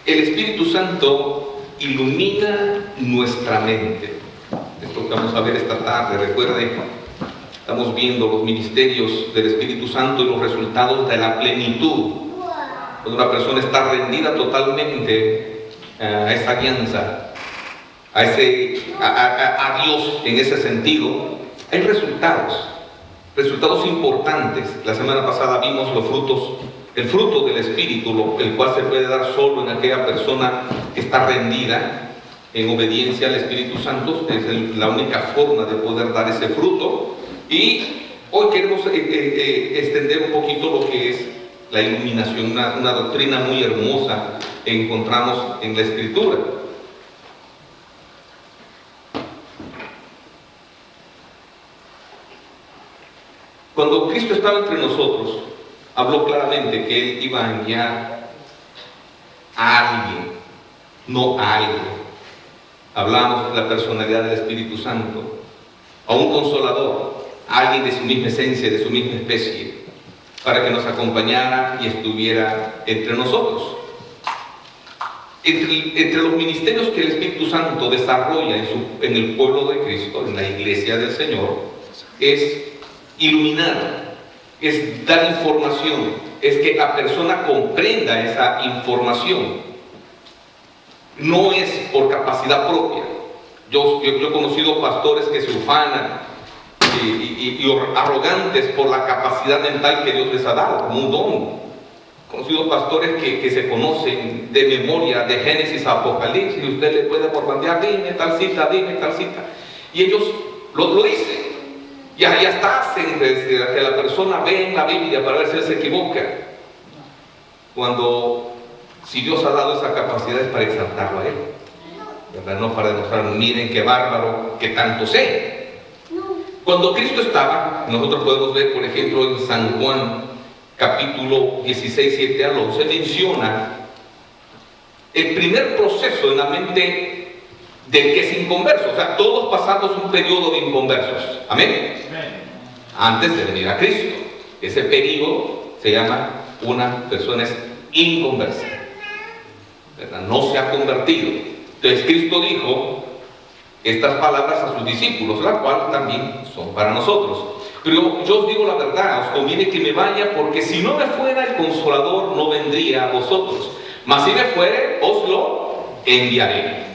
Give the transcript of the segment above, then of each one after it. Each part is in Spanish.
el Espíritu Santo ilumina nuestra mente. Esto que vamos a ver esta tarde, recuerden, estamos viendo los ministerios del Espíritu Santo y los resultados de la plenitud. Cuando una persona está rendida totalmente a esa alianza, a Dios en ese sentido, hay resultados importantes. La semana pasada vimos los frutos, el fruto del Espíritu, el cual se puede dar solo en aquella persona que está rendida en obediencia al Espíritu Santo. Es la única forma de poder dar ese fruto. Y hoy queremos extender un poquito lo que es la iluminación, una doctrina muy hermosa que encontramos en la Escritura. Cuando Cristo estaba entre nosotros, habló claramente que Él iba a enviar a alguien, no a algo. Hablamos de la personalidad del Espíritu Santo, a un consolador, a alguien de su misma esencia, de su misma especie, para que nos acompañara y estuviera entre nosotros. Entre los ministerios que el Espíritu Santo desarrolla en el pueblo de Cristo, en la iglesia del Señor, es iluminar, es dar información, es que la persona comprenda esa información. No es por capacidad propia. Yo he conocido pastores que se ufanan y arrogantes por la capacidad mental que Dios les ha dado, como un don. He conocido pastores que se conocen de memoria de Génesis a Apocalipsis, y usted le puede borbandear, dime tal cita, y ellos lo dicen. Ya está, hacen que la persona ve en la Biblia para ver si él se equivoca. Si Dios ha dado esa capacidad es para exaltarlo a él, ¿verdad? No para demostrar, miren qué bárbaro, que tanto sé. Cuando Cristo estaba, nosotros podemos ver, por ejemplo, en San Juan, capítulo 16, 7 al 11, menciona el primer proceso en la mente del que es inconverso. O sea, todos pasamos un periodo de inconversos. Amén. Antes de venir a Cristo. Ese periodo se llama una persona es inconversa, ¿verdad? No se ha convertido. Entonces Cristo dijo estas palabras a sus discípulos, las cuales también son para nosotros. Pero yo os digo la verdad, os conviene que me vaya, porque si no me fuera, el Consolador no vendría a vosotros. Mas si me fuere, os lo enviaré.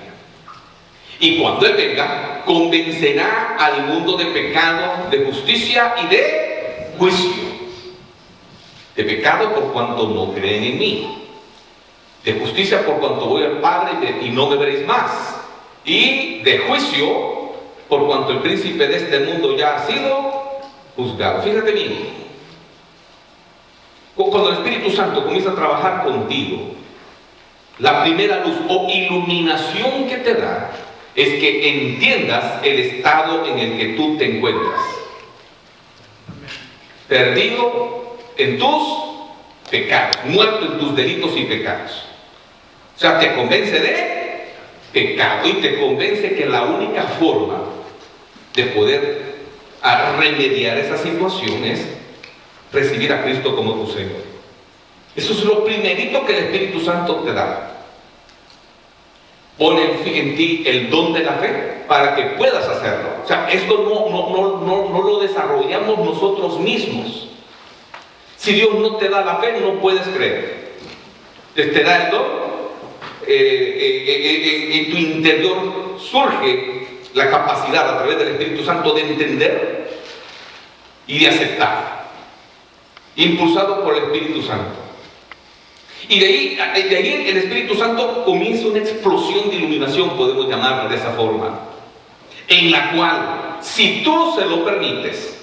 Y cuando Él venga, convencerá al mundo de pecado, de justicia y de juicio. De pecado por cuanto no creen en mí. De justicia por cuanto voy al Padre y no me veréis más. Y de juicio por cuanto el príncipe de este mundo ya ha sido juzgado. Fíjate bien. Cuando el Espíritu Santo comienza a trabajar contigo, la primera luz o iluminación que te da es que entiendas el estado en el que tú te encuentras. Perdido en tus pecados, muerto en tus delitos y pecados. O sea, te convence de pecado y te convence que la única forma de poder remediar esa situación es recibir a Cristo como tu Señor. Eso es lo primerito que el Espíritu Santo te da. Pone en ti el don de la fe para que puedas hacerlo. O sea, esto no lo desarrollamos nosotros mismos. Si Dios no te da la fe, no puedes creer. Te da el don, en tu interior surge la capacidad a través del Espíritu Santo de entender y de aceptar, impulsado por el Espíritu Santo. Y de ahí el Espíritu Santo comienza una explosión de iluminación, podemos llamarla de esa forma, en la cual, si tú se lo permites,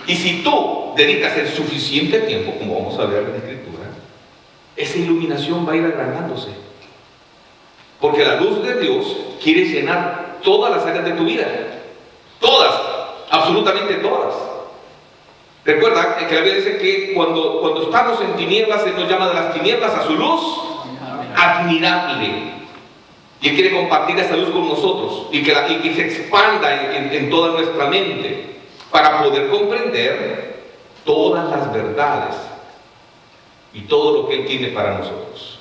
y si tú dedicas el suficiente tiempo, como vamos a ver en la Escritura, esa iluminación va a ir agrandándose. Porque la luz de Dios quiere llenar todas las áreas de tu vida. Todas, absolutamente todas. Recuerda que la Biblia dice que cuando estamos en tinieblas, Él nos llama de las tinieblas a su luz admirable. Y Él quiere compartir esa luz con nosotros y que se expanda en toda nuestra mente para poder comprender todas las verdades y todo lo que Él tiene para nosotros.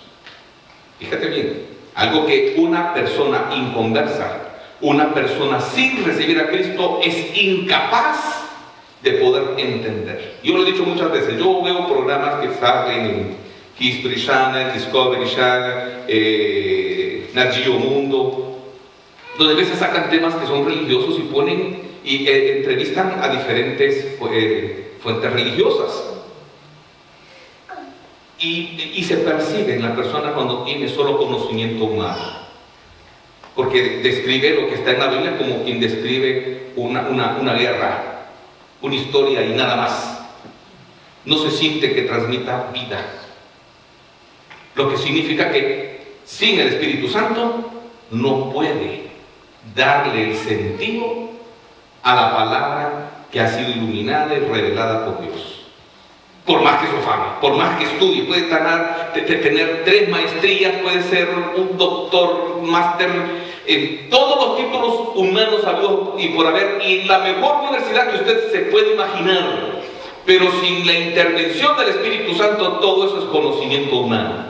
Fíjate bien, algo que una persona inconversa, una persona sin recibir a Cristo es incapaz de poder entender. Yo lo he dicho muchas veces, yo veo programas que salen en History Channel, Discovery Channel, Nat Geo Mundo, donde a veces sacan temas que son religiosos y ponen y entrevistan a diferentes fuentes religiosas. Y se percibe en la persona cuando tiene solo conocimiento humano, porque describe lo que está en la Biblia como quien describe una guerra, una historia y nada más. No se siente que transmita vida, lo que significa que sin el Espíritu Santo no puede darle el sentido a la palabra que ha sido iluminada y revelada por Dios. Por más que se ufane, por más que estudie, puede tener 3 maestrías, puede ser un doctor, máster, en todos los títulos humanos habidos y por haber, y en la mejor universidad que usted se puede imaginar, pero sin la intervención del Espíritu Santo, todo eso es conocimiento humano,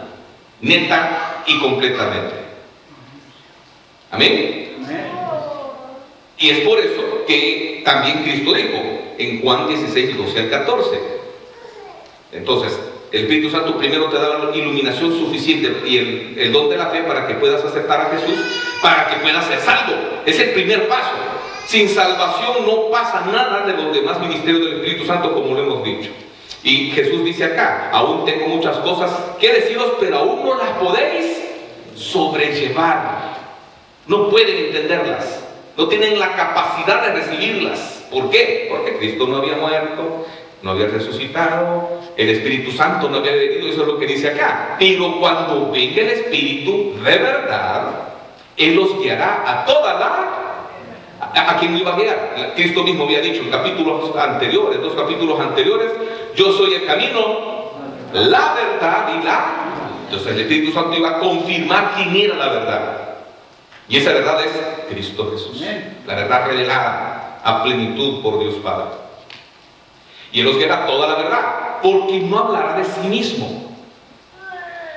neta y completamente. ¿Amén? Y es por eso que también Cristo dijo en Juan 16, 12 al 14. Entonces, el Espíritu Santo primero te da la iluminación suficiente y el don de la fe para que puedas aceptar a Jesús, para que puedas ser salvo. Es el primer paso. Sin salvación no pasa nada de los demás ministerios del Espíritu Santo, como lo hemos dicho. Y Jesús dice acá, aún tengo muchas cosas que deciros, pero aún no las podéis sobrellevar. No pueden entenderlas, no tienen la capacidad de recibirlas. ¿Por qué? Porque Cristo no había muerto, no había resucitado, el Espíritu Santo no había venido, eso es lo que dice acá. Pero cuando venga el Espíritu de verdad, Él los guiará a toda la... ¿A quién lo iba a guiar? Cristo mismo había dicho en capítulos anteriores, 2 capítulos anteriores, yo soy el camino, la verdad y la... Entonces el Espíritu Santo iba a confirmar quién era la verdad. Y esa verdad es Cristo Jesús, la verdad revelada a plenitud por Dios Padre. Y Él os guiará toda la verdad, porque no hablará de sí mismo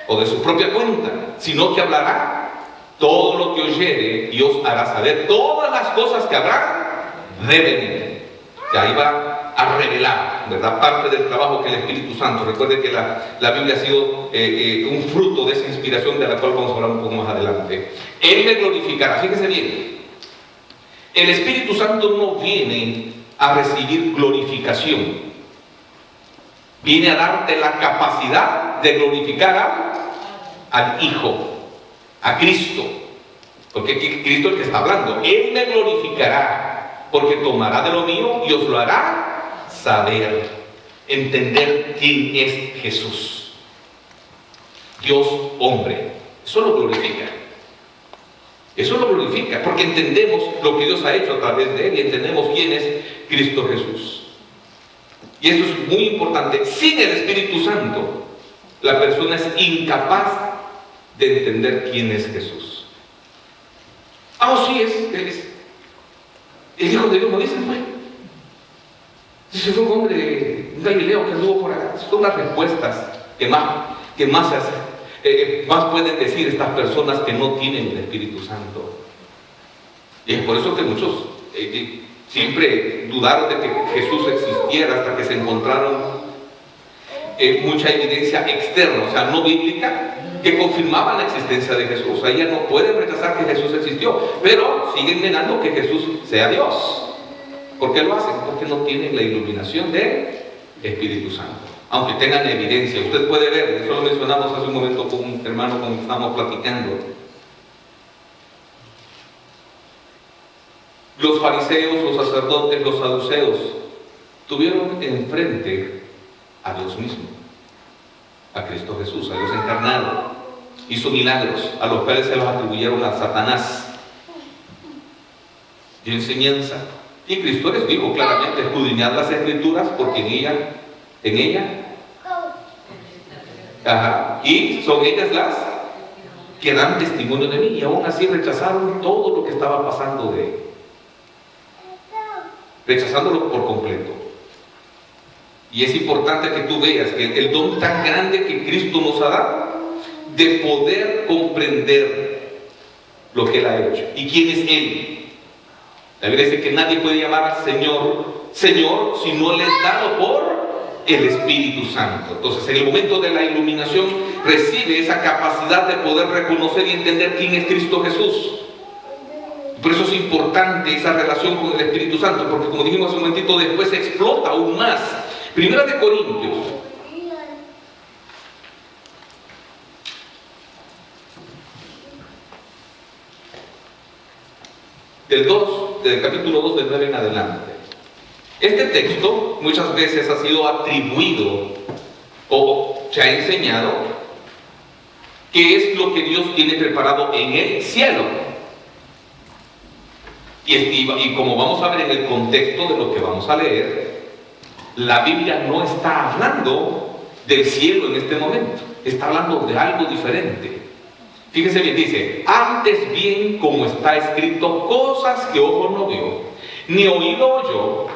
o de su propia cuenta, sino que hablará todo lo que oyere y os hará saber todas las cosas que habrá de venir. Que ahí va a revelar, ¿verdad? Parte del trabajo que el Espíritu Santo. Recuerde que la Biblia ha sido un fruto de esa inspiración, de la cual vamos a hablar un poco más adelante. Él me glorificará. Fíjese bien, el Espíritu Santo no viene a recibir glorificación, viene a darte la capacidad de glorificar al Hijo, a Cristo, porque Cristo es el que está hablando. Él me glorificará, porque tomará de lo mío y os lo hará saber, entender quién es Jesús, Dios hombre. Eso lo glorifica. Eso lo glorifica, porque entendemos lo que Dios ha hecho a través de Él y entendemos quién es Cristo Jesús. Y esto es muy importante. Sin el Espíritu Santo, la persona es incapaz de entender quién es Jesús. Sí, es el Hijo de Dios, ¿no dicen? Pues, si fue un hombre, un galileo que anduvo por acá. Son las respuestas que más se hacen. Más pueden decir estas personas que no tienen el Espíritu Santo. Y es por eso que muchos siempre dudaron de que Jesús existiera hasta que se encontraron mucha evidencia externa, o sea, no bíblica, que confirmaba la existencia de Jesús. O sea, ya no pueden rechazar que Jesús existió, pero siguen negando que Jesús sea Dios. ¿Por qué lo hacen? Porque no tienen la iluminación del Espíritu Santo. Aunque tengan evidencia, usted puede ver, eso lo mencionamos hace un momento con un hermano con el que estábamos platicando. Los fariseos, los sacerdotes, los saduceos tuvieron enfrente a Dios mismo, a Cristo Jesús, a Dios encarnado. Hizo milagros a los cuales se los atribuyeron a Satanás. Dio enseñanza. Y Cristo les dijo claramente: escudriñad las Escrituras, porque en ella, y son ellas las que dan testimonio de mí. Y aún así rechazaron todo lo que estaba pasando de Él, rechazándolo por completo. Y es importante que tú veas que el don tan grande que Cristo nos ha dado de poder comprender lo que Él ha hecho y quién es Él. La Biblia dice que nadie puede llamar al Señor Señor si no le es dado por el Espíritu Santo. Entonces, en el momento de la iluminación recibe esa capacidad de poder reconocer y entender quién es Cristo Jesús. Por eso es importante esa relación con el Espíritu Santo, porque como dijimos hace un momentito, después explota aún más. Primera de Corintios, del capítulo 2, del 9 en adelante. Este texto muchas veces ha sido atribuido o se ha enseñado que es lo que Dios tiene preparado en el cielo. Y como vamos a ver en el contexto de lo que vamos a leer, la Biblia no está hablando del cielo en este momento, está hablando de algo diferente. Fíjense bien, dice: antes bien, como está escrito, cosas que ojo no vio, ni oído oyó,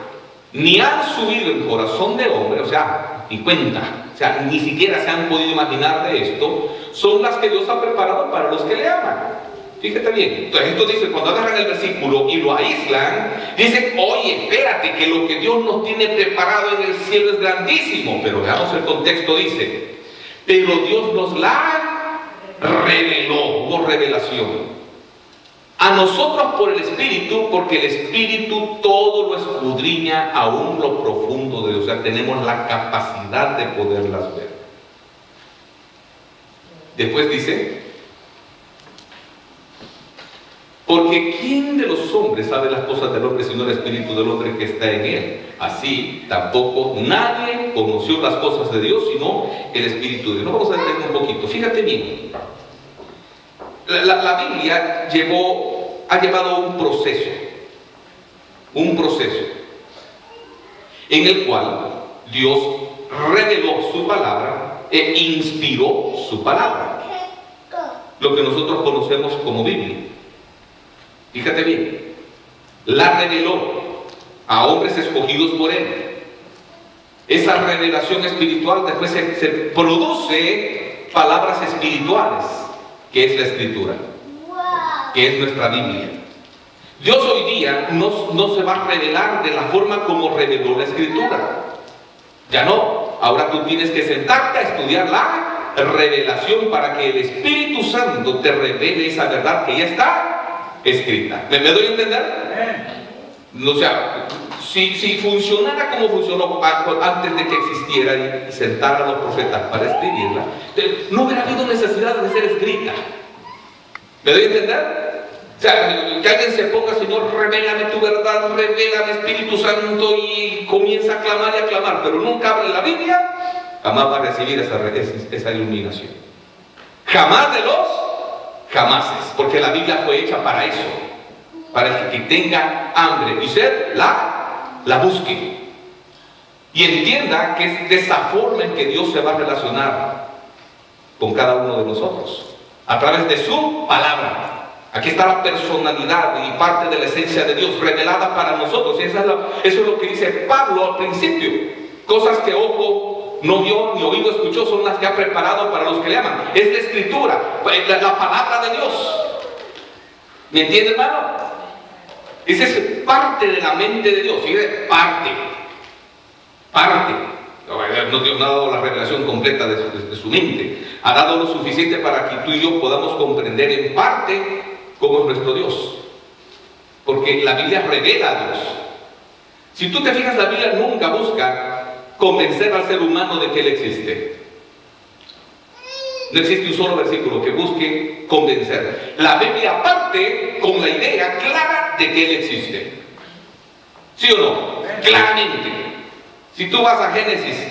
ni han subido el corazón de hombre, o sea, ni cuenta, o sea, ni siquiera se han podido imaginar de esto, son las que Dios ha preparado para los que le aman. Fíjate bien. Entonces esto dice, cuando agarran el versículo y lo aíslan, dicen: oye, espérate, que lo que Dios nos tiene preparado en el cielo es grandísimo. Pero veamos el contexto, dice: pero Dios nos la reveló, hubo revelación a nosotros por el Espíritu, porque el Espíritu todo lo escudriña aún lo profundo de Dios. O sea, tenemos la capacidad de poderlas ver. Después dice: porque ¿quién de los hombres sabe las cosas del hombre sino el Espíritu del hombre que está en él? Así tampoco nadie conoció las cosas de Dios sino el Espíritu de Dios. No, vamos a detener un poquito. Fíjate bien. La Biblia ha llevado un proceso en el cual Dios reveló su palabra e inspiró su palabra, lo que nosotros conocemos como Biblia. Fíjate bien, la reveló a hombres escogidos por Él. Esa revelación espiritual después se produce palabras espirituales, que es la Escritura, que es nuestra Biblia. Dios hoy día no se va a revelar de la forma como reveló la Escritura. Ya no. Ahora tú tienes que sentarte a estudiar la revelación para que el Espíritu Santo te revele esa verdad que ya está escrita. ¿Me doy a entender? O sea, si funcionara como funcionó antes de que existiera y sentara a los profetas para escribirla, no hubiera habido necesidad de ser escrita. ¿Me doy a entender? O sea, que alguien se ponga: Señor, revélame tu verdad, revélame, Espíritu Santo, y comienza a clamar y a clamar, pero nunca abre la Biblia, jamás va a recibir esa iluminación. Jamás de los jamases, porque la Biblia fue hecha para eso, para que tenga hambre y sed, la busque y entienda que es de esa forma en que Dios se va a relacionar con cada uno de nosotros, a través de su palabra. Aquí está la personalidad y parte de la esencia de Dios revelada para nosotros, y eso es lo que dice Pablo al principio: cosas que ojo no vio ni oído escuchó son las que ha preparado para los que le aman. Es la Escritura, la palabra de Dios. ¿Me entiende, hermano? Esa es parte de la mente de Dios. Fíjate, parte. No, Dios no ha dado la revelación completa de su mente. Ha dado lo suficiente para que tú y yo podamos comprender en parte cómo es nuestro Dios. Porque la Biblia revela a Dios. Si tú te fijas, la Biblia nunca busca convencer al ser humano de que Él existe. No existe un solo versículo que busque convencer. La Biblia parte con la idea clara de que Él existe. ¿Sí o no? Claramente. Si tú vas a Génesis,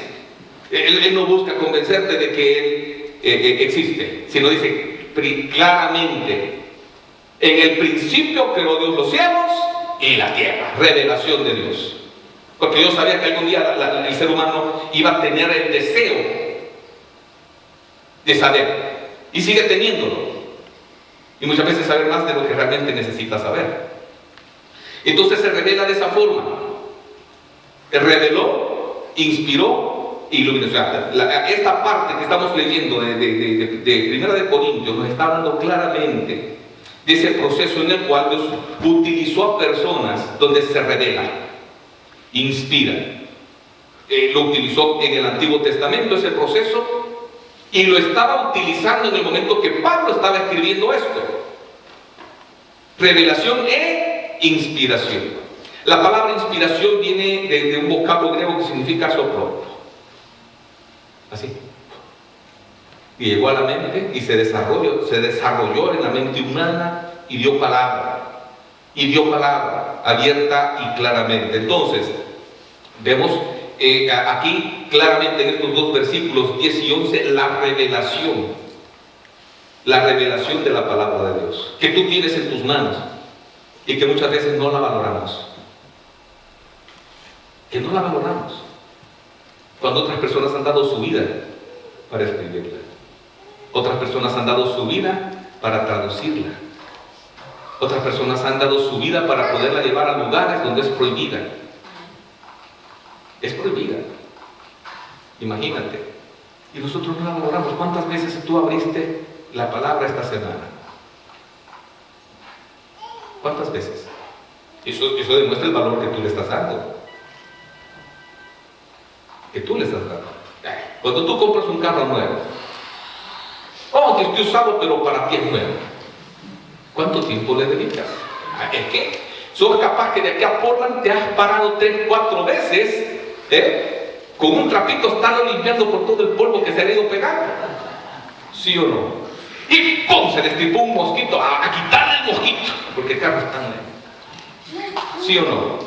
Él no busca convencerte de que Él existe, sino dice claramente: en el principio creó Dios los cielos y la tierra. Revelación de Dios. Porque Dios sabía que algún día el ser humano iba a tener el deseo de saber, y sigue teniéndolo, y muchas veces saber más de lo que realmente necesita saber. Entonces se revela de esa forma. Él reveló, inspiró iluminación. Esta parte que estamos leyendo de Primera de Corintios nos está hablando claramente de ese proceso en el cual Dios utilizó a personas donde se revela, inspira. Lo utilizó en el Antiguo Testamento ese proceso, y lo estaba utilizando en el momento que Pablo estaba escribiendo esto. Revelación e inspiración. La palabra inspiración viene de un vocablo griego que significa soplo. Así. Y llegó a la mente y se desarrolló en la mente humana y dio palabra. Y dio palabra abierta y claramente. Entonces, vemos aquí claramente en estos dos versículos 10 y 11 la revelación de la palabra de Dios que tú tienes en tus manos y que muchas veces no la valoramos, cuando otras personas han dado su vida para escribirla, otras personas han dado su vida para traducirla, otras personas han dado su vida para poderla llevar a lugares donde es prohibida. Es prohibida. Imagínate. Y nosotros no la valoramos. ¿Cuántas veces tú abriste la palabra esta semana? ¿Cuántas veces? Eso demuestra el valor que tú le estás dando. Que tú le estás dando. Cuando tú compras un carro nuevo, que estoy usado, pero para ti es nuevo. ¿Cuánto tiempo le dedicas? Es que sos capaz que de aquí a Portland te has parado 3, 4 veces. Con un trapito estarlo limpiando por todo el polvo que se le ha ido pegando. ¿Sí o no? Y ¡pum! Se le estripó un mosquito. A quitarle el mosquito, porque el carro está nuevo. ¿Sí o no?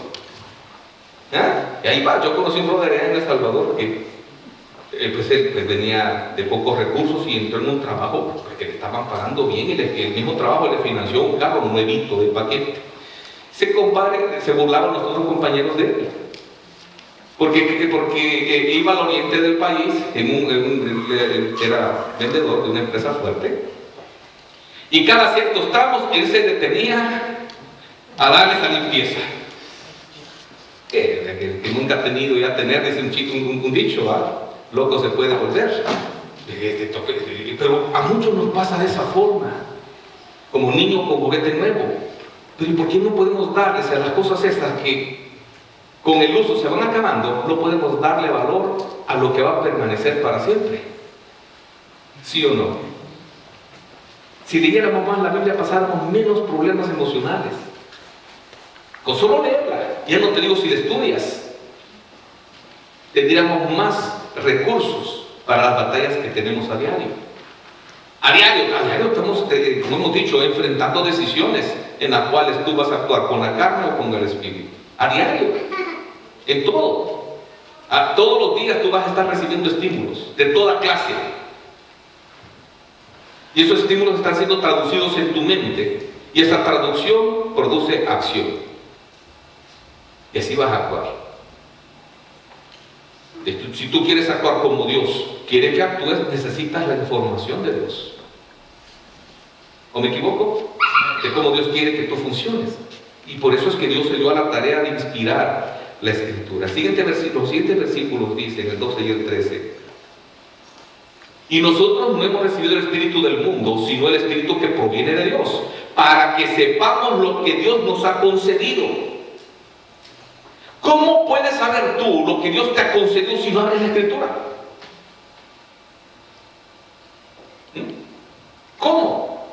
Y ahí va. Yo conocí un brother en El Salvador que él venía de pocos recursos y entró en un trabajo porque le estaban pagando bien, y el mismo trabajo le financió un carro nuevito de paquete. Ese compadre se burlaban los otros compañeros de él. Porque iba al oriente del país, era vendedor de una empresa fuerte, y cada ciertos tramos él se detenía a darle esa limpieza. Que nunca ha tenido ya tener, dice un dicho, loco se puede volver. Pero a muchos nos pasa de esa forma, como niños con juguete nuevo. Pero ¿y por qué no podemos darles a las cosas estas que con el uso se van acabando, no podemos darle valor a lo que va a permanecer para siempre? ¿Sí o no? Si leyéramos más la Biblia, pasáramos menos problemas emocionales. Con solo leerla, ya no te digo si la estudias, tendríamos más recursos para las batallas que tenemos a diario. A diario estamos, como hemos dicho, enfrentando decisiones en las cuales tú vas a actuar con la carne o con el espíritu. A diario. En todo. Todos los días tú vas a estar recibiendo estímulos de toda clase. Y esos estímulos están siendo traducidos en tu mente. Y esa traducción produce acción. Y así vas a actuar. Si tú quieres actuar como Dios quiere que actúes, necesitas la información de Dios. ¿O me equivoco? De cómo Dios quiere que tú funciones. Y por eso es que Dios se dio a la tarea de inspirar la Escritura. Los siguientes versículos dicen, el 12 y el 13. Y nosotros no hemos recibido el espíritu del mundo, sino el espíritu que proviene de Dios, para que sepamos lo que Dios nos ha concedido. ¿Cómo puedes saber tú lo que Dios te ha concedido si no abres la Escritura? ¿Cómo?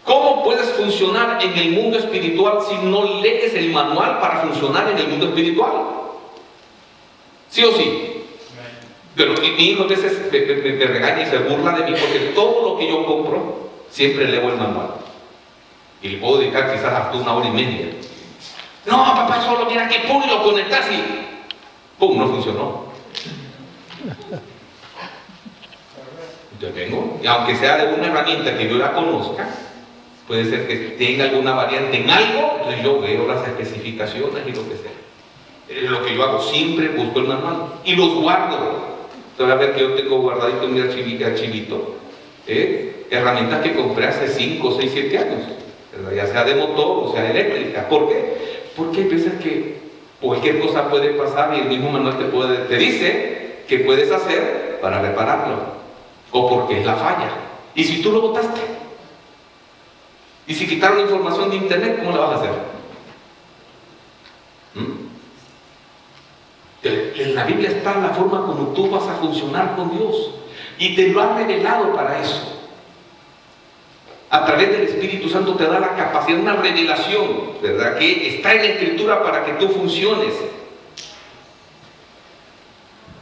¿Cómo puedes funcionar en el mundo espiritual si no lees el manual para funcionar en el mundo espiritual? ¿Sí o sí? Pero mi hijo a veces me regaña y se burla de mí porque todo lo que yo compro siempre leo el manual. Y le puedo dedicar quizás hasta 1 hora y media. No, papá, solo mira que pum, lo conectas y pum, no funcionó. Yo vengo, y aunque sea de una herramienta que yo la conozca, puede ser que tenga alguna variante en algo, entonces yo veo las especificaciones y lo que sea. Es lo que yo hago, siempre busco el manual y los guardo. Te voy a ver que yo tengo guardadito en mi archivito herramientas que compré hace 5, 6, 7 años, ¿verdad? Ya sea de motor o sea eléctrica. ¿Por qué? Porque hay veces que Cualquier cosa puede pasar y el mismo manual te dice qué puedes hacer para repararlo, o porque es la falla. ¿Y si tú lo botaste? ¿Y si quitaron la información de internet, cómo la vas a hacer? En la Biblia está la forma como tú vas a funcionar con Dios, y te lo ha revelado para eso. A través del Espíritu Santo te da la capacidad, una revelación, ¿verdad?, que está en la Escritura para que tú funciones.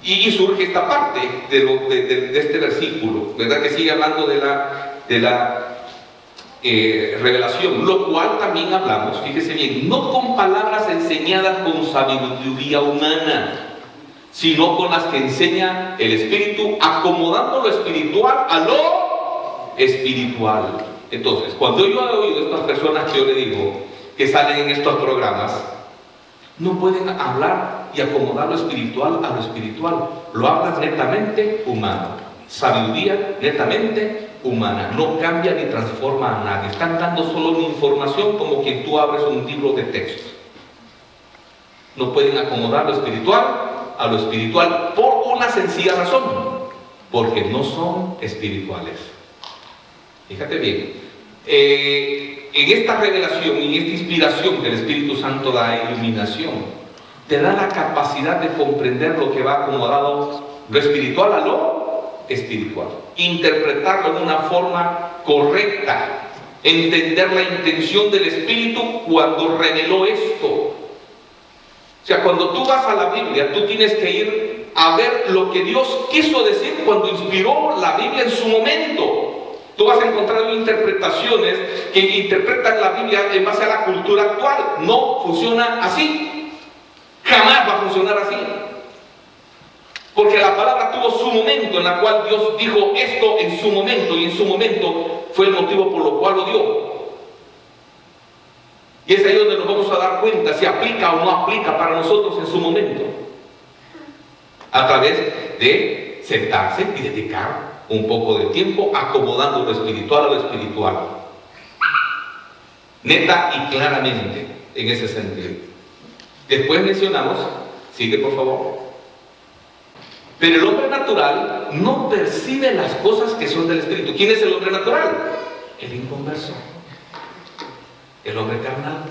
Y surge esta parte de este versículo, ¿verdad?, que sigue hablando de la revelación, lo cual también hablamos, fíjese bien, no con palabras enseñadas con sabiduría humana, sino con las que enseña el Espíritu, acomodando lo espiritual a lo espiritual. Entonces, cuando yo he oído a estas personas que yo le digo que salen en estos programas, no pueden hablar y acomodar lo espiritual a lo espiritual, lo hablan netamente humano, sabiduría netamente humana, no cambia ni transforma a nadie, están dando solo una información como quien tú abres un libro de texto. No pueden acomodar lo espiritual a lo espiritual por una sencilla razón, porque no son espirituales. Fíjate bien, en esta revelación y en esta inspiración que el Espíritu Santo da, iluminación, te da la capacidad de comprender lo que va acomodado, lo espiritual a lo espiritual, interpretarlo en una forma correcta, entender la intención del Espíritu cuando reveló esto. O sea, cuando tú vas a la Biblia, tú tienes que ir a ver lo que Dios quiso decir cuando inspiró la Biblia en su momento. Tú vas a encontrar interpretaciones que interpretan la Biblia en base a la cultura actual. No funciona así. Jamás va a funcionar así. Porque la palabra tuvo su momento en la cual Dios dijo esto en su momento, y en su momento fue el motivo por lo cual lo dio. Y es ahí donde nos vamos a dar cuenta si aplica o no aplica para nosotros en su momento. A través de sentarse y dedicar un poco de tiempo acomodando lo espiritual a lo espiritual. Neta y claramente en ese sentido. Después mencionamos, sigue por favor. Pero el hombre natural no percibe las cosas que son del Espíritu. ¿Quién es el hombre natural? El inconverso. El hombre carnal.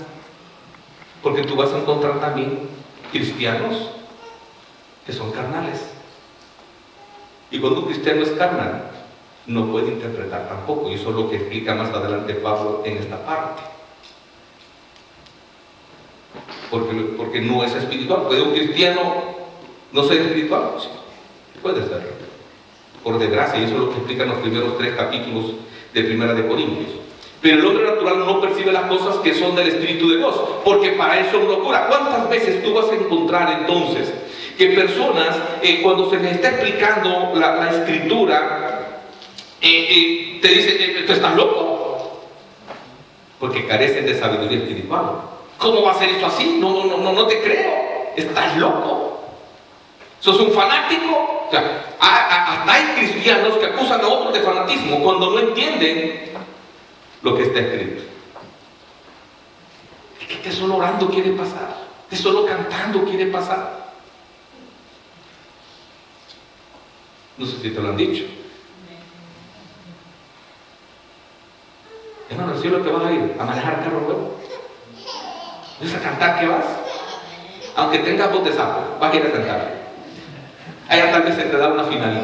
Porque tú vas a encontrar también cristianos que son carnales. Y cuando un cristiano es carnal, no puede interpretar tampoco. Y eso es lo que explica más adelante Pablo en esta parte. Porque no es espiritual. ¿Puede un cristiano no ser espiritual? Sí, puede ser. Por desgracia, y eso es lo que explican los primeros 3 capítulos de Primera de Corintios. Pero el hombre natural no percibe las cosas que son del Espíritu de Dios, porque para eso es locura. ¿Cuántas veces tú vas a encontrar entonces que personas, cuando se les está explicando la Escritura, te dicen, ¿tú estás loco? Porque carecen de sabiduría espiritual. ¿Cómo va a ser esto así? No te creo. ¿Estás loco? ¿Sos un fanático? O sea, hasta hay cristianos que acusan a otros de fanatismo cuando no entienden lo que está escrito. Es que te solo orando quiere pasar, te solo cantando quiere pasar. No sé si te lo han dicho. Hermano, ¿al cielo te vas a ir? ¿A manejar carro nuevo? ¿Vas a cantar que vas? Aunque tengas voz de sapo, vas a ir a cantar. Allá tal vez se te da una finalidad.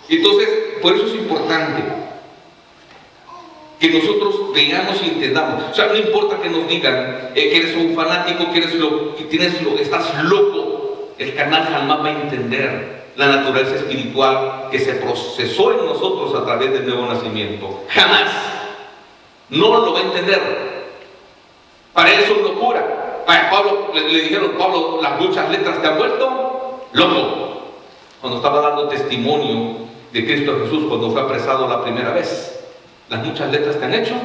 Entonces, por eso es importante que nosotros veamos y entendamos. O sea, no importa que nos digan que eres un fanático, que estás loco. El carnal jamás va a entender la naturaleza espiritual que se procesó en nosotros a través del nuevo nacimiento. Jamás. No lo va a entender. Para él eso es locura. Para Pablo, le dijeron, Pablo, las muchas letras te han vuelto loco. Cuando estaba dando testimonio de Cristo Jesús, cuando fue apresado la primera vez, las muchas letras te han hecho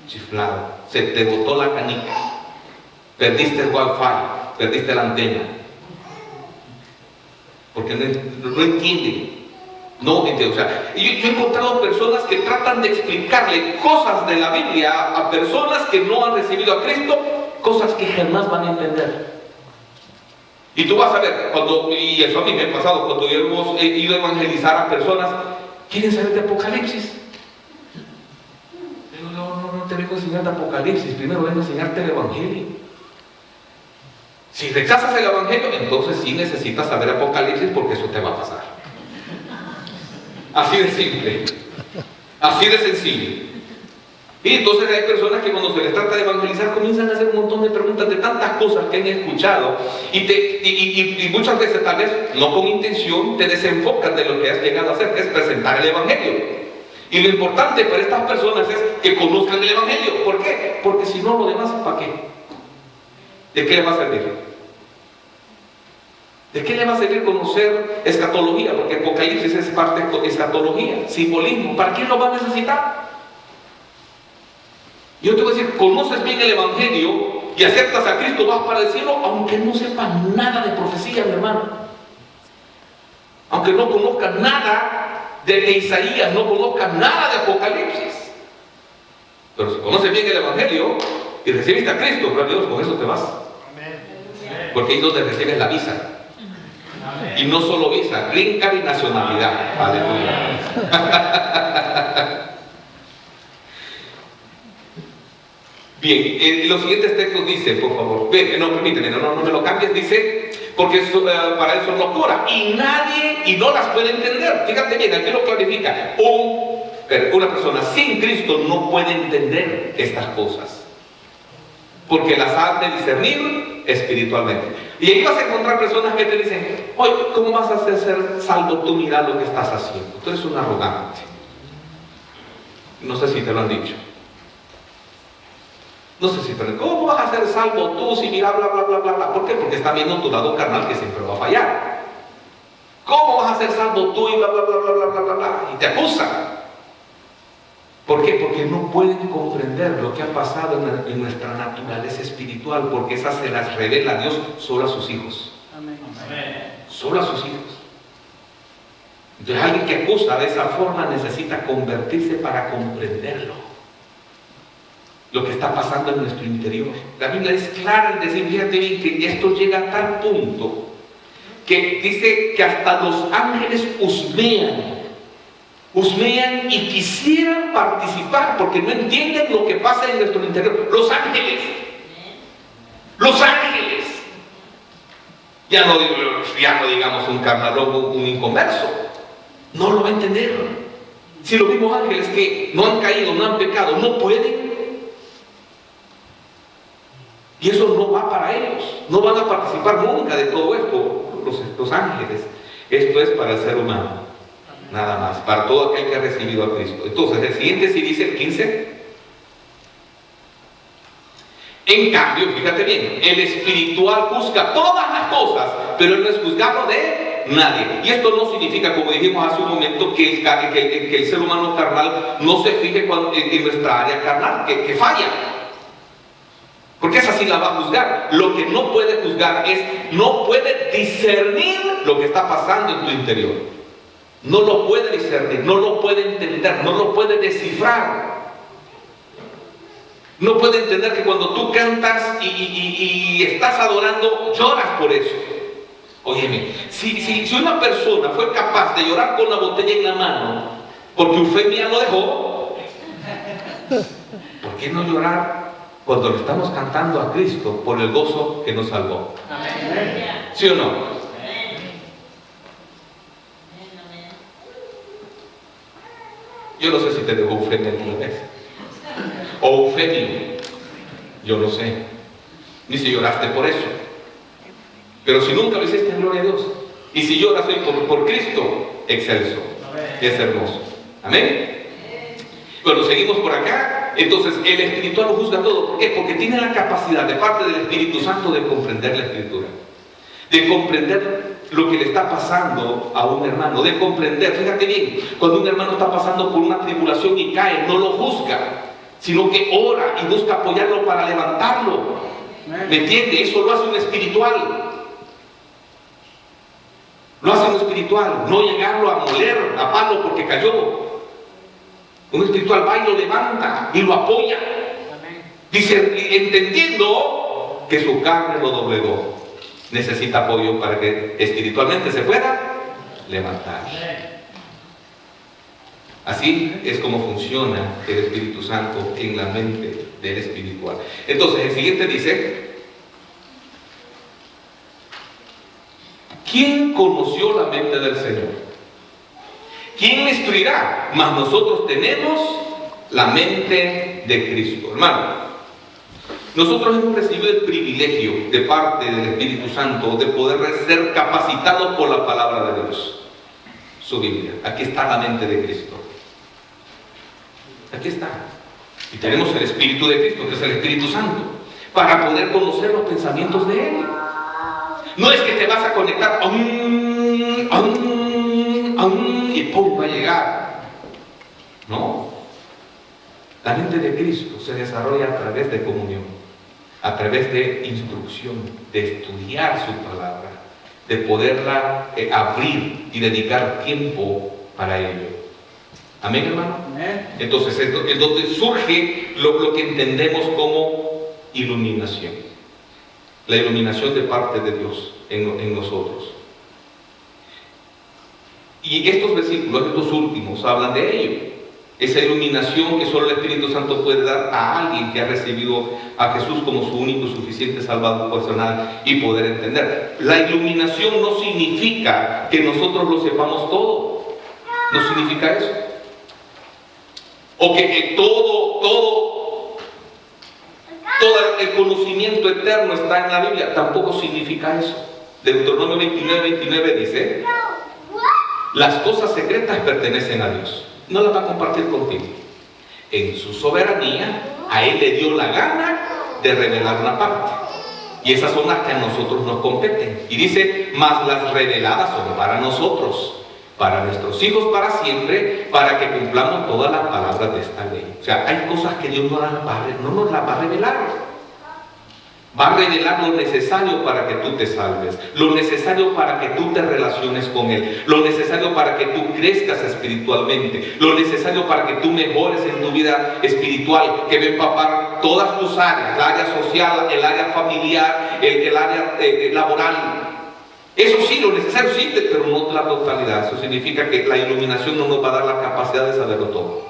chiflado. Se te botó la canica. Perdiste el wifi, perdiste la antena. Porque no entienden. No entienden. O sea, yo he encontrado personas que tratan de explicarle cosas de la Biblia a personas que no han recibido a Cristo cosas que jamás van a entender. Y tú vas a ver, y eso a mí me ha pasado, cuando hemos ido a evangelizar a personas, ¿quieren saber de Apocalipsis? Digo, no te vengo a enseñar de Apocalipsis, primero vengo a enseñarte el Evangelio. Si rechazas el Evangelio, entonces sí necesitas saber Apocalipsis, porque eso te va a pasar. Así de simple, así de sencillo. Y entonces hay personas que cuando se les trata de evangelizar comienzan a hacer un montón de preguntas de tantas cosas que han escuchado y muchas veces, tal vez no con intención, te desenfocan de lo que has llegado a hacer, que es presentar el Evangelio. Y lo importante para estas personas es que conozcan el Evangelio. ¿Por qué? Porque si no, lo demás, ¿para qué? ¿De qué le va a servir? ¿De qué le va a servir conocer escatología? Porque Apocalipsis es parte de escatología, simbolismo. ¿Para qué lo va a necesitar? Yo te voy a decir, conoces bien el Evangelio y aceptas a Cristo, vas para el cielo, aunque no sepas nada de profecía, mi hermano. Aunque no conozcas nada de Isaías, no conozcas nada de Apocalipsis. Pero si conoces bien el Evangelio y recibiste a Cristo, gloria a Dios, con eso te vas. Porque ahí es donde recibes la visa. Y no solo visa, green card y nacionalidad. Aleluya. Bien, los siguientes textos dicen, por favor, no, permíteme, no me lo cambies, dice, porque eso, para eso es locura, y no las puede entender. Fíjate bien, aquí lo clarifica. Una persona sin Cristo no puede entender estas cosas, porque las ha de discernir espiritualmente. Y ahí vas a encontrar personas que te dicen, oye, ¿cómo vas a ser salvo tú? Mira lo que estás haciendo. Tú eres un arrogante. No sé si te lo han dicho. No sé si te lo han dicho. ¿Cómo vas a ser salvo tú si mira bla bla bla bla bla? ¿Por qué? Porque está viendo tu lado carnal que siempre va a fallar. ¿Cómo vas a ser salvo tú y bla bla bla bla bla bla bla bla? Y te acusan. ¿Por qué? Porque no pueden comprender lo que ha pasado en nuestra naturaleza espiritual, porque esas se las revela Dios solo a sus hijos. Amén. Solo a sus hijos. Entonces alguien que acusa de esa forma necesita convertirse para comprenderlo. Lo que está pasando en nuestro interior. La Biblia es clara en decir, fíjate bien, que esto llega a tal punto que dice que hasta los ángeles husmean y quisieran participar porque no entienden lo que pasa en nuestro interior. Los ángeles, ya no digamos un carnalón, un inconverso, no lo va a entender. Si los mismos ángeles que no han caído, no han pecado, no pueden, y eso no va para ellos, no van a participar nunca de todo esto, los ángeles. Esto es para el ser humano. Nada más, para todo aquel que ha recibido a Cristo. Entonces, el siguiente sí dice el 15. En cambio, fíjate bien, el espiritual juzga todas las cosas, pero él no es juzgado de nadie. Y esto no significa, como dijimos hace un momento, que el ser humano carnal no se fije en nuestra área carnal, que falla. Porque esa sí la va a juzgar. Lo que no puede juzgar es, no puede discernir lo que está pasando en tu interior. No lo puede discernir, no lo puede entender, no lo puede descifrar. No puede entender que cuando tú cantas y estás adorando, lloras por eso. Óyeme, si una persona fue capaz de llorar con la botella en la mano porque Eufemia lo dejó, ¿por qué no llorar cuando le estamos cantando a Cristo por el gozo que nos salvó? ¿Sí o no? Yo no sé si te dejó Eufemia alguna vez. O Eufemio. Yo no sé. Ni si lloraste por eso. Pero si nunca lo hiciste, gloria a Dios. Y si lloras hoy por Cristo, excelso. Es hermoso. Amén. Bueno, seguimos por acá. Entonces, el espiritual lo juzga todo. ¿Por qué? Porque tiene la capacidad de parte del Espíritu Santo de comprender la Escritura. De comprender lo que le está pasando a un hermano, de comprender, fíjate bien, cuando un hermano está pasando por una tribulación y cae, no lo juzga, sino que ora y busca apoyarlo para levantarlo. ¿Me entiende? Eso lo hace un espiritual. Lo hace un espiritual, no llegarlo a moler a palo porque cayó. Un espiritual va y lo levanta y lo apoya. Dice, entendiendo que su carne lo doblegó. Necesita apoyo para que espiritualmente se pueda levantar. Así es como funciona el Espíritu Santo en la mente del espiritual. Entonces el siguiente dice: ¿quién conoció la mente del Señor? ¿Quién le instruirá? Mas nosotros tenemos la mente de Cristo. Hermano, nosotros hemos recibido el privilegio de parte del Espíritu Santo de poder ser capacitados por la palabra de Dios, su Biblia. Aquí está la mente de Cristo. Aquí está. Y tenemos el Espíritu de Cristo, que es el Espíritu Santo, para poder conocer los pensamientos de Él. No es que te vas a conectar y ¡pum! Va a llegar. No. La mente de Cristo se desarrolla a través de comunión, a través de instrucción, de estudiar su palabra, de poderla abrir y dedicar tiempo para ello. Amén, hermano. Entonces es donde surge lo que entendemos como iluminación. La iluminación de parte de Dios en nosotros. Y estos versículos, estos últimos, hablan de ello. Esa iluminación que solo el Espíritu Santo puede dar a alguien que ha recibido a Jesús como su único y suficiente Salvador personal y poder entender. La iluminación no significa que nosotros lo sepamos todo. No significa eso. O que todo el conocimiento eterno está en la Biblia. Tampoco significa eso. Deuteronomio 29 dice: las cosas secretas pertenecen a Dios. No las va a compartir contigo. En su soberanía, a Él le dio la gana de revelar una parte. Y esas son las que a nosotros nos competen. Y dice: mas las reveladas son para nosotros, para nuestros hijos para siempre, para que cumplamos todas las palabras de esta ley. O sea, hay cosas que Dios no nos las va a revelar. Va a revelar lo necesario para que tú te salves, lo necesario para que tú te relaciones con Él, lo necesario para que tú crezcas espiritualmente, lo necesario para que tú mejores en tu vida espiritual, que va a empapar todas tus áreas, el área social, el área familiar, el área laboral. Eso sí, lo necesario sí, pero no la totalidad. Eso significa que la iluminación no nos va a dar la capacidad de saberlo todo.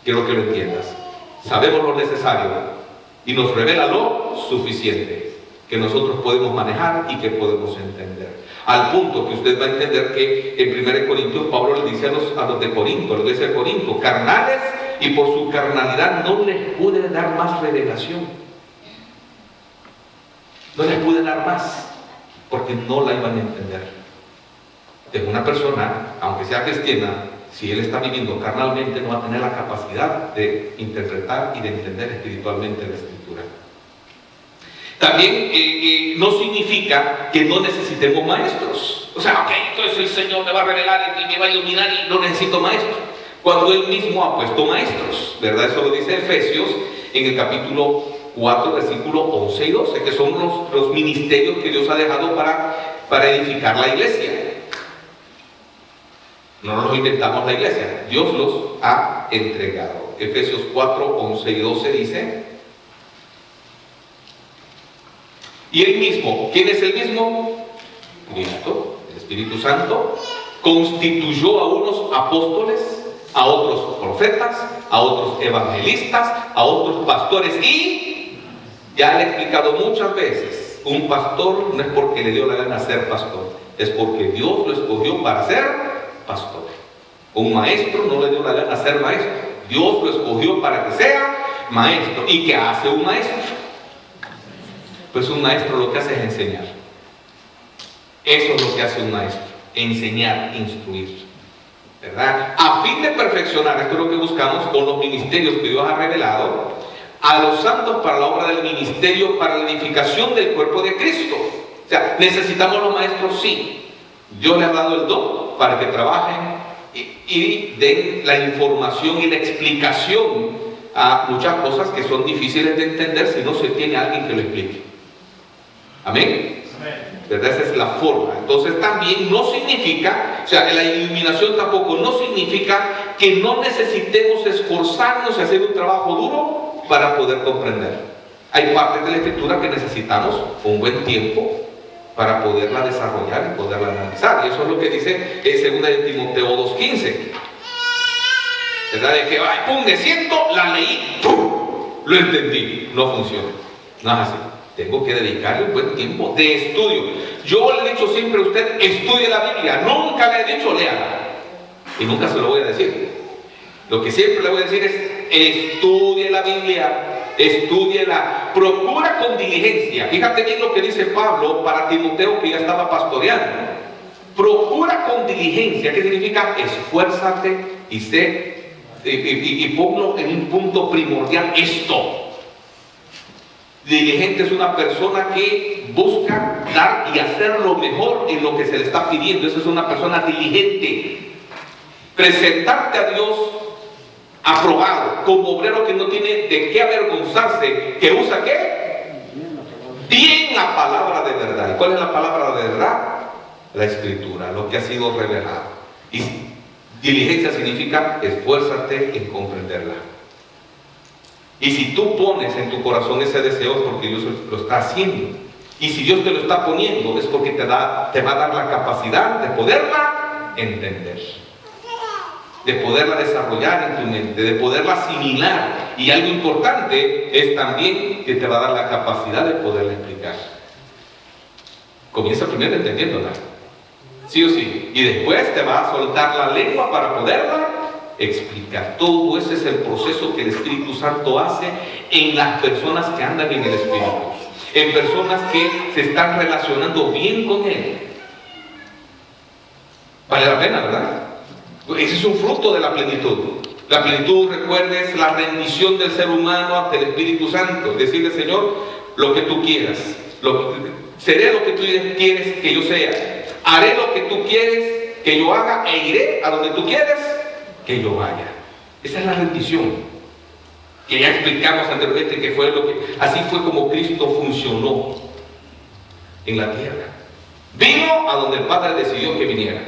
Quiero que lo entiendas. Sabemos lo necesario y nos revela lo suficiente que nosotros podemos manejar y que podemos entender. Al punto que usted va a entender que en 1 Corintios Pablo le dice a los de Corinto, a los de Corinto, carnales, y por su carnalidad no les pude dar más revelación. No les pude dar más, porque no la iban a entender. De una persona, aunque sea cristiana, si él está viviendo carnalmente, no va a tener la capacidad de interpretar y de entender espiritualmente la Escritura. También no significa que no necesitemos maestros. O sea, ok, entonces el Señor me va a revelar y me va a iluminar y no necesito maestros. Cuando Él mismo ha puesto maestros, ¿verdad? Eso lo dice Efesios en el capítulo 4, versículo 11 y 12, que son los ministerios que Dios ha dejado para edificar la iglesia. No nos inventamos la iglesia, Dios los ha entregado. Efesios 4, 11 y 12 dice: y Él mismo, ¿quién es el mismo? Cristo, el Espíritu Santo, constituyó a unos apóstoles, a otros profetas, a otros evangelistas, a otros pastores. Y ya le he explicado muchas veces, un pastor no es porque le dio la gana ser pastor, es porque Dios lo escogió para ser pastor. Un maestro no le dio la gana ser maestro, Dios lo escogió para que sea maestro. ¿Y qué hace un maestro? Pues un maestro lo que hace es enseñar. Eso es lo que hace un maestro: enseñar, instruir, ¿verdad? A fin de perfeccionar, esto es lo que buscamos con los ministerios que Dios ha revelado, a los santos para la obra del ministerio, para la edificación del cuerpo de Cristo. O sea, ¿necesitamos los maestros? Sí. Dios les ha dado el don para que trabajen y den la información y la explicación a muchas cosas que son difíciles de entender si no se tiene alguien que lo explique. Amén. ¿Verdad? Esa es la forma. Entonces también no significa, o sea, la iluminación tampoco no significa que no necesitemos esforzarnos y hacer un trabajo duro para poder comprender. Hay partes de la Escritura que necesitamos un buen tiempo para poderla desarrollar y poderla analizar. Y eso es lo que dice en 2 de Timoteo 2:15. ¿Verdad? De que, ay, pum, me siento, la leí, ¡pum!, lo entendí. No funciona. No es así. Tengo que dedicarle un buen tiempo de estudio. Yo le he dicho siempre a usted, estudie la Biblia. Nunca le he dicho, léala. Y nunca se lo voy a decir. Lo que siempre le voy a decir es, estudie la Biblia. Estúdiela, procura con diligencia. Fíjate bien lo que dice Pablo para Timoteo, que ya estaba pastoreando. Procura con diligencia. ¿Qué significa? Esfuérzate y sé, y ponlo en un punto primordial esto. Diligente es una persona que busca dar y hacer lo mejor en lo que se le está pidiendo. Esa es una persona diligente. Presentarte a Dios aprobado, como obrero que no tiene de qué avergonzarse, que usa ¿qué? Bien la palabra de verdad. ¿Y cuál es la palabra de verdad? La Escritura, lo que ha sido revelado. Y diligencia significa esfuérzate en comprenderla. Y si tú pones en tu corazón ese deseo, porque Dios lo está haciendo. Y si Dios te lo está poniendo, es porque te va a dar la capacidad de poderla entender, de poderla desarrollar en tu mente, de poderla asimilar. Y algo importante es también que te va a dar la capacidad de poderla explicar. Comienza primero entendiéndola, sí o sí, y después te va a soltar la lengua para poderla explicar. Todo ese es el proceso que el Espíritu Santo hace en las personas que andan en el Espíritu, en personas que se están relacionando bien con Él. Vale la pena, ¿verdad? Ese es un fruto de la plenitud. La plenitud, recuerda, es la rendición del ser humano ante el Espíritu Santo. Decirle, Señor, lo que tú quieras. Seré lo que tú quieres que yo sea. Haré lo que tú quieres que yo haga e iré a donde tú quieres que yo vaya. Esa es la rendición que ya explicamos anteriormente, que fue así fue como Cristo funcionó en la tierra. Vino a donde el Padre decidió que viniera.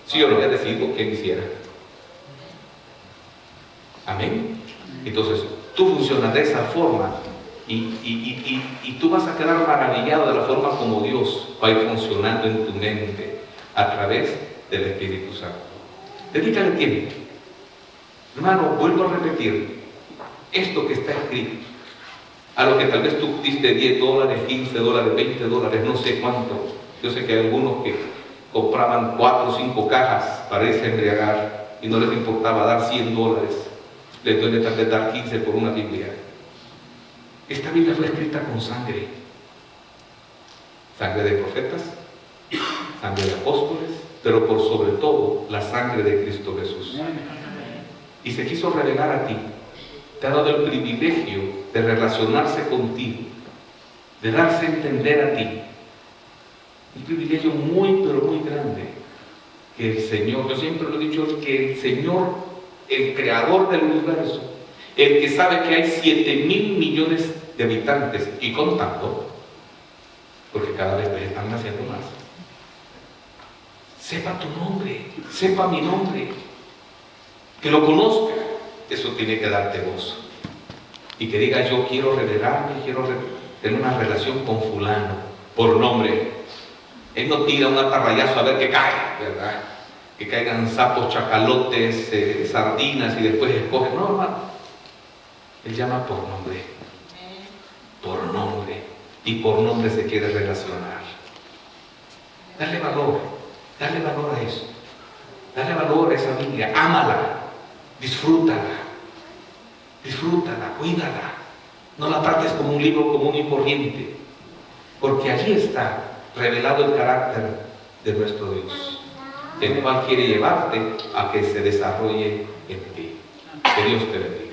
Sí, yo lo había decidido que él hiciera. Amén. Entonces, tú funcionas de esa forma y tú vas a quedar maravillado de la forma como Dios va a ir funcionando en tu mente a través del Espíritu Santo. Dedícale tiempo. Hermano, vuelvo a repetir esto que está escrito. A lo que tal vez tú diste $10, $15, $20, no sé cuánto. Yo sé que hay algunos que compraban 4 o 5 cajas para irse a embriagar y no les importaba dar $100. Les duele tal vez dar 15 por una Biblia. Esta Biblia fue escrita con sangre. Sangre de profetas, sangre de apóstoles, pero por sobre todo la sangre de Cristo Jesús. Y se quiso revelar a ti. Te ha dado el privilegio de relacionarse contigo, de darse a entender a ti. Un privilegio muy, pero muy grande. Que el Señor, yo siempre lo he dicho, que el Señor, el creador del universo, el que sabe que hay 7,000 millones de habitantes y contando, porque cada vez están naciendo más, sepa tu nombre, sepa mi nombre, que lo conozca. Eso tiene que darte gozo. Y que diga, yo quiero revelarme, quiero tener una relación con fulano, por nombre. Él no tira un atarrayazo a ver qué cae, ¿verdad? Que caigan sapos, chacalotes, sardinas y después escoge. No, hermano. Él llama por nombre. Por nombre. Y por nombre se quiere relacionar. Dale valor a eso. Dale valor a esa Biblia. Ámala. Disfrútala, cuídala. No la trates como un libro común y corriente, porque allí está revelado el carácter de nuestro Dios, el cual quiere llevarte a que se desarrolle en ti. Que Dios te bendiga.